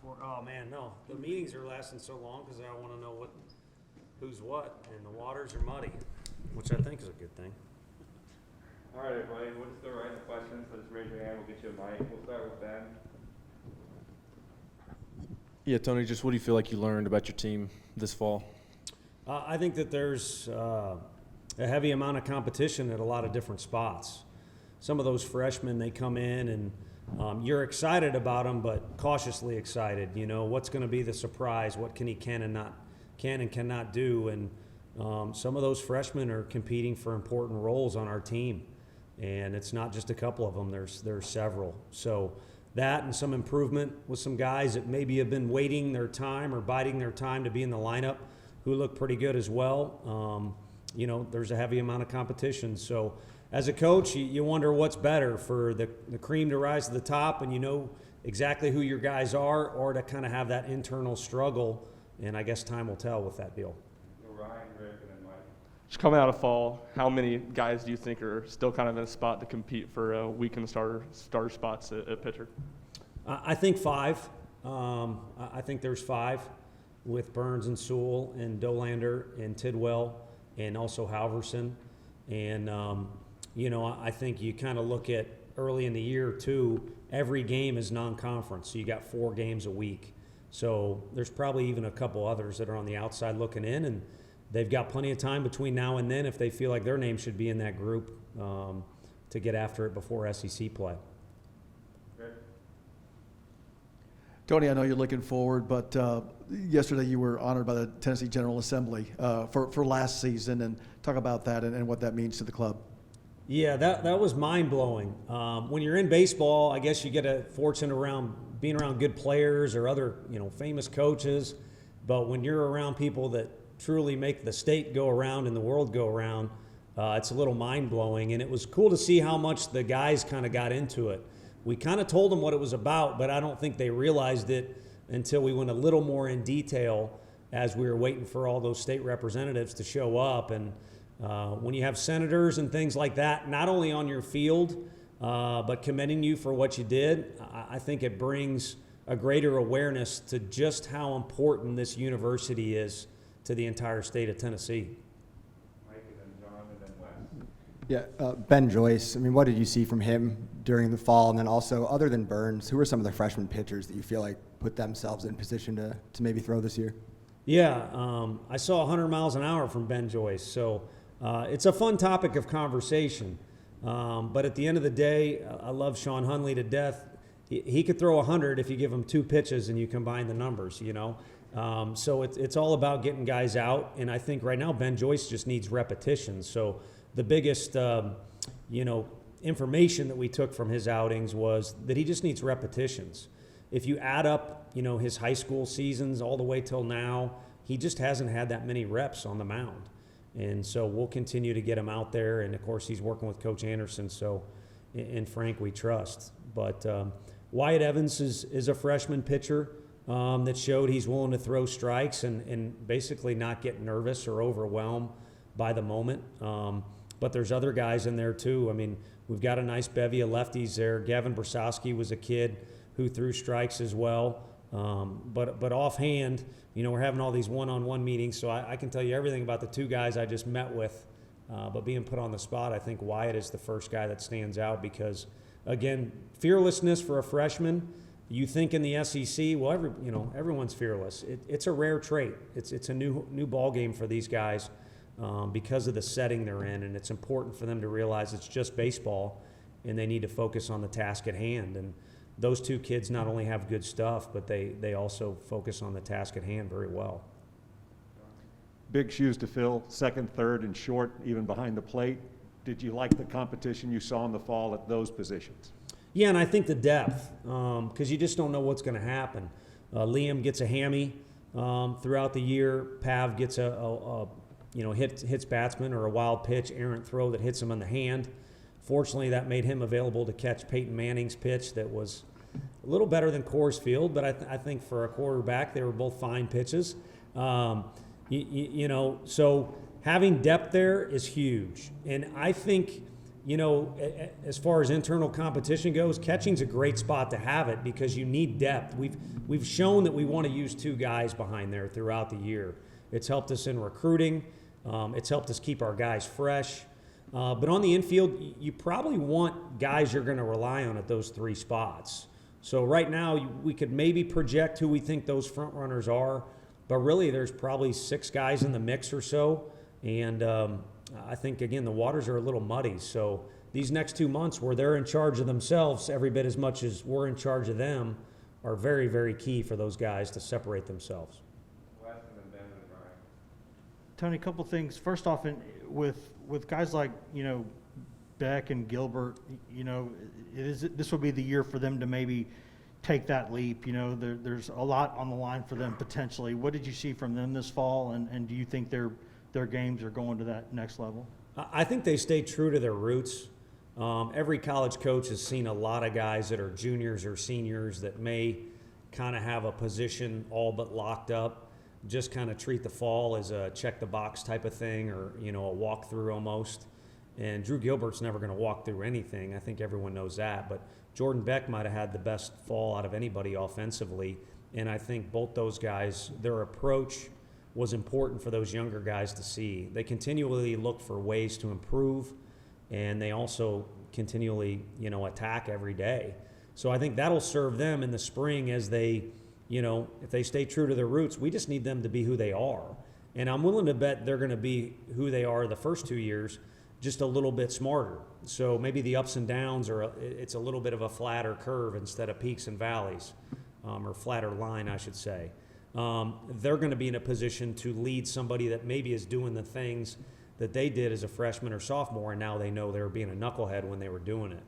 Oh man, no. The meetings are lasting so long because I want to know who's what, and the waters are muddy, which I think is a good thing. All right, everybody, we'll just go right into questions. So just raise your hand. We'll get you a mic. We'll start with Ben. Yeah, Tony, just what do you feel like you learned about your team this fall? I think that there's a heavy amount of competition at a lot of different spots. Some of those freshmen, they come in and you're excited about them, but cautiously excited. You know, what's going to be the surprise? What can and cannot do? And some of those freshmen are competing for important roles on our team, and it's not just a couple of them. There's several. So that and some improvement with some guys that maybe have been waiting their time or biding their time to be in the lineup, who look pretty good as well. You know, there's a heavy amount of competition. So as a coach, you wonder what's better, for the cream to rise to the top and you know exactly who your guys are, or to kind of have that internal struggle. And I guess time will tell with that deal. Ryan, Rick, and then Mike. Just coming out of fall, how many guys do you think are still kind of in a spot to compete for a weekend starter spots at pitcher? I think 5. I think there's 5 with Burns and Sewell and Dolander and Tidwell and also Halverson. And, you know, I think you kind of look at early in the year, too, every game is non-conference. So you got 4 games a week. So there's probably even a couple others that are on the outside looking in, and they've got plenty of time between now and then if they feel like their name should be in that group to get after it before SEC play. Tony, I know you're looking forward, but yesterday you were honored by the Tennessee General Assembly for last season, and talk about that and what that means to the club. Yeah, that was mind-blowing. When you're in baseball, I guess you get a fortune around being around good players or other, you know, famous coaches, but when you're around people that truly make the state go around and the world go around, it's a little mind-blowing. And it was cool to see how much the guys kind of got into it. We kind of told them what it was about, but I don't think they realized it until we went a little more in detail as we were waiting for all those state representatives to show up. And when you have senators and things like that, not only on your field, but commending you for what you did, I think it brings a greater awareness to just how important this university is to the entire state of Tennessee. Mike, and then John, and then Wes. Yeah, Ben Joyce, I mean, what did you see from him during the fall? And then also, other than Burns, who are some of the freshman pitchers that you feel like put themselves in position to maybe throw this year? Yeah, I saw 100 miles an hour from Ben Joyce, so it's a fun topic of conversation. But at the end of the day, I love Sean Hunley to death. He could throw 100 if you give him 2 pitches and you combine the numbers, you know. So it's all about getting guys out, and I think right now Ben Joyce just needs repetition. So the biggest, you know, information that we took from his outings was that he just needs repetitions. If you add up, you know, his high school seasons all the way till now, he just hasn't had that many reps on the mound. And so we'll continue to get him out there. And, of course, he's working with Coach Anderson, so, and Frank we trust. But Wyatt Evans is a freshman pitcher that showed he's willing to throw strikes and basically not get nervous or overwhelmed by the moment. But there's other guys in there, too. I mean, we've got a nice bevy of lefties there. Gavin Brasowski was a kid who threw strikes as well. But offhand, you know, we're having all these one-on-one meetings, so I can tell you everything about the 2 guys I just met with. But being put on the spot, I think Wyatt is the first guy that stands out because, again, fearlessness for a freshman. You think in the SEC, well, everyone's fearless. It's a rare trait. It's a new ball game for these guys because of the setting they're in, and it's important for them to realize it's just baseball, and they need to focus on the task at hand. And those 2 kids not only have good stuff, but they also focus on the task at hand very well. Big shoes to fill, second, third, and short, even behind the plate. Did you like the competition you saw in the fall at those positions? Yeah, and I think the depth, because you just don't know what's going to happen. Liam gets a hammy throughout the year. Pav gets hits batsman or a wild pitch, errant throw that hits him on the hand. Fortunately, that made him available to catch Peyton Manning's pitch that was a little better than Coors Field, but I think for a quarterback, they were both fine pitches. So having depth there is huge. And I think as far as internal competition goes, catching's a great spot to have it because you need depth. We've shown that we want to use 2 guys behind there throughout the year. It's helped us in recruiting. It's helped us keep our guys fresh. But on the infield, you probably want guys you're going to rely on at those 3 spots. So right now, we could maybe project who we think those front runners are, but really there's probably 6 guys in the mix or so. And I think, again, the waters are a little muddy. So these next 2 months where they're in charge of themselves every bit as much as we're in charge of them are very, very key for those guys to separate themselves. Last and then Ben and Brian. Tony, a couple things. First off, with guys like, Beck and Gilbert, this will be the year for them to maybe take that leap. There's a lot on the line for them potentially. What did you see from them this fall, and do you think their games are going to that next level? I think they stay true to their roots. Every college coach has seen a lot of guys that are juniors or seniors that may kind of have a position all but locked up, just kind of treat the fall as a check the box type of thing or, a walkthrough almost. And Drew Gilbert's never going to walk through anything. I think everyone knows that. But Jordan Beck might have had the best fall out of anybody offensively. And I think both those guys, their approach was important for those younger guys to see. They continually look for ways to improve, and they also continually, attack every day. So I think that'll serve them in the spring as they, if they stay true to their roots. We just need them to be who they are. And I'm willing to bet they're going to be who they are the first 2 years, just a little bit smarter. So maybe the ups and downs it's a little bit of a flatter curve instead of peaks and valleys, or flatter line, I should say. They're going to be in a position to lead somebody that maybe is doing the things that they did as a freshman or sophomore, and now they know they were being a knucklehead when they were doing it.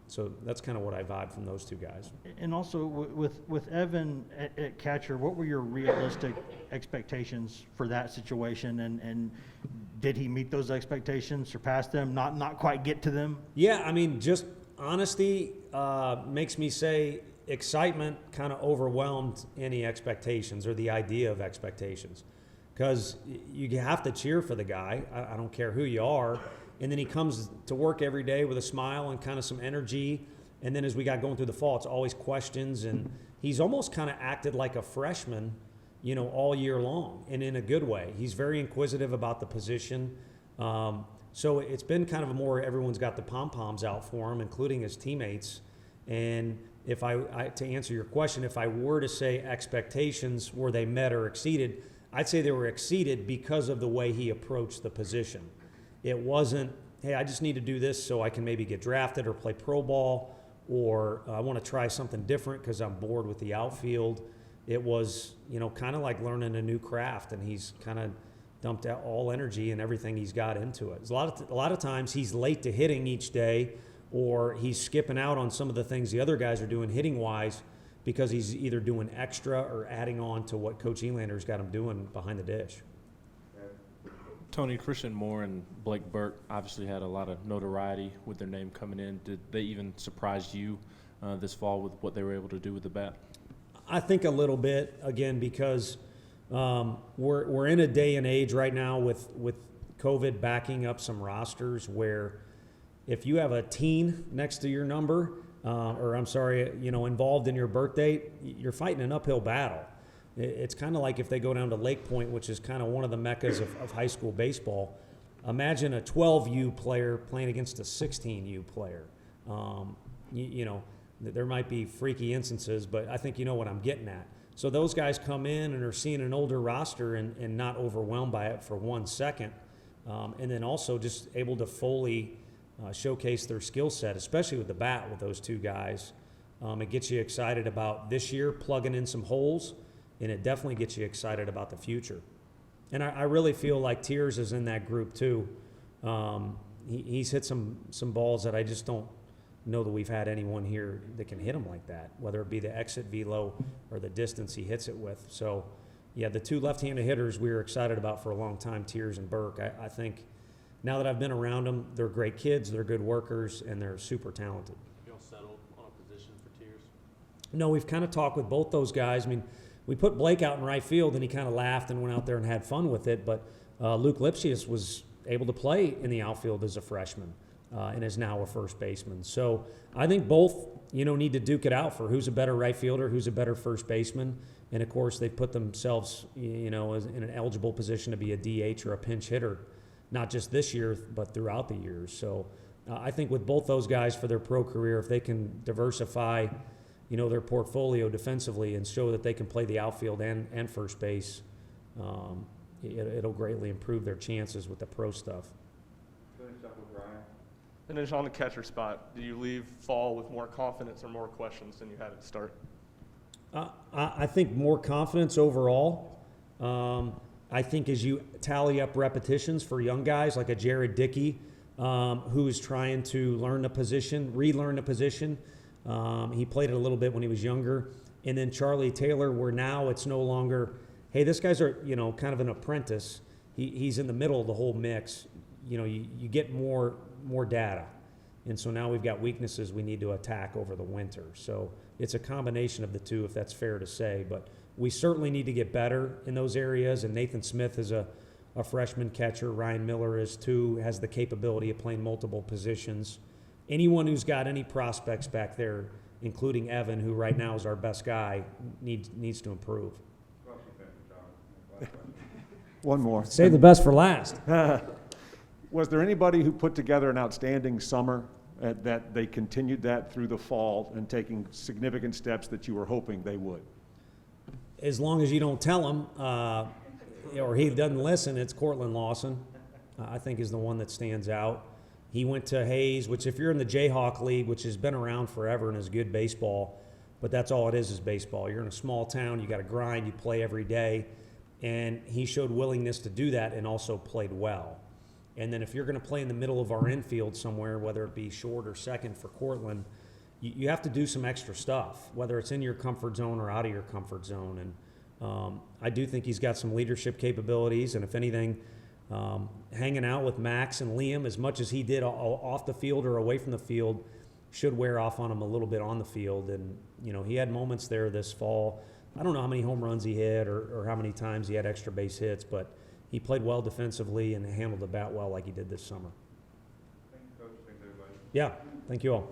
So that's kind of what I vibe from those 2 guys. And also with Evan at catcher, what were your realistic expectations for that situation? And did he meet those expectations, surpass them, not quite get to them? Yeah, I mean, just honesty makes me say excitement kind of overwhelmed any expectations or the idea of expectations, because you have to cheer for the guy. I don't care who you are. And then he comes to work every day with a smile and kind of some energy. And then as we got going through the fall, it's always questions. And he's almost kind of acted like a freshman, all year long, and in a good way. He's very inquisitive about the position. So it's been kind of a more, everyone's got the pom-poms out for him, including his teammates. And if I to answer your question, if I were to say expectations, were they met or exceeded, I'd say they were exceeded because of the way he approached the position. It wasn't, hey, I just need to do this so I can maybe get drafted or play pro ball, or I want to try something different because I'm bored with the outfield. It was, kind of like learning a new craft, and he's kind of dumped out all energy and everything he's got into it. A lot of times he's late to hitting each day, or he's skipping out on some of the things the other guys are doing hitting-wise because he's either doing extra or adding on to what Coach Elander's got him doing behind the dish. Tony, Christian Moore and Blake Burke obviously had a lot of notoriety with their name coming in. Did they even surprise you this fall with what they were able to do with the bat? I think a little bit, again, because we're in a day and age right now with COVID backing up some rosters where if you have a teen next to your number, involved in your birth date, you're fighting an uphill battle. It's kind of like if they go down to Lake Point, which is kind of one of the meccas of high school baseball. Imagine a 12U player playing against a 16U player. There might be freaky instances, but I think you know what I'm getting at. So those guys come in and are seeing an older roster and not overwhelmed by it for 1 second, and then also just able to fully showcase their skill set, especially with the bat with those 2 guys. It gets you excited about this year, plugging in some holes, and it definitely gets you excited about the future. And I really feel like Tears is in that group too. He's hit some balls that I just don't know that we've had anyone here that can hit them like that, whether it be the exit velo or the distance he hits it with. So, yeah, the 2 left-handed hitters we were excited about for a long time, Tears and Burke. I think now that I've been around them, they're great kids, they're good workers, and they're super talented. You don't settle on a position for Tears? No, we've kind of talked with both those guys. I mean, we put Blake out in right field, and he kind of laughed and went out there and had fun with it. But Luke Lipsius was able to play in the outfield as a freshman. and is now a first baseman. So I think both, need to duke it out for who's a better right fielder, who's a better first baseman. And of course, they've put themselves, as in an eligible position to be a DH or a pinch hitter, not just this year, but throughout the years. So I think with both those guys for their pro career, if they can diversify, their portfolio defensively and show that they can play the outfield and first base, it'll greatly improve their chances with the pro stuff. Finish up with Ryan. And then on the catcher spot, do you leave fall with more confidence or more questions than you had at the start? I think more confidence overall. I think as you tally up repetitions for young guys like a Jared Dickey, who's trying to learn the position, relearn the position. He played it a little bit when he was younger. And then Charlie Taylor, where now it's no longer, hey, this guy's kind of an apprentice. He's in the middle of the whole mix. You get more data. And so now we've got weaknesses we need to attack over the winter. So it's a combination of the two, if that's fair to say. But we certainly need to get better in those areas. And Nathan Smith is a freshman catcher. Ryan Miller is too, has the capability of playing multiple positions. Anyone who's got any prospects back there, including Evan, who right now is our best guy, needs to improve. Well, she finished, John. Last question. One more. Save the best for last. Was there anybody who put together an outstanding summer that they continued that through the fall and taking significant steps that you were hoping they would? As long as you don't tell him, or he doesn't listen, it's Cortland Lawson, I think is the one that stands out. He went to Hayes, which if you're in the Jayhawk League, which has been around forever and is good baseball, but that's all it is baseball. You're in a small town, you got to grind, you play every day, and he showed willingness to do that and also played well. And then if you're going to play in the middle of our infield somewhere, whether it be short or second for Cortland, you have to do some extra stuff, whether it's in your comfort zone or out of your comfort zone. And I do think he's got some leadership capabilities, and if anything, hanging out with Max and Liam as much as he did off the field or away from the field should wear off on him a little bit on the field. And, he had moments there this fall. I don't know how many home runs he hit or how many times he had extra base hits, but he played well defensively and handled the bat well like he did this summer. Thanks, Coach. Thanks, everybody. Yeah, thank you all.